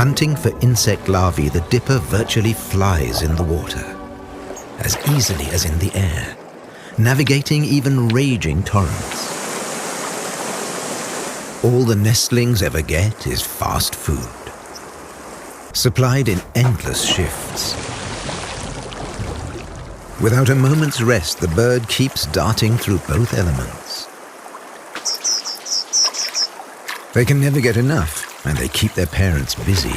Hunting for insect larvae, the dipper virtually flies in the water, as easily as in the air, navigating even raging torrents. All the nestlings ever get is fast food, supplied in endless shifts. Without a moment's rest, the bird keeps darting through both elements. They can never get enough, and they keep their parents busy.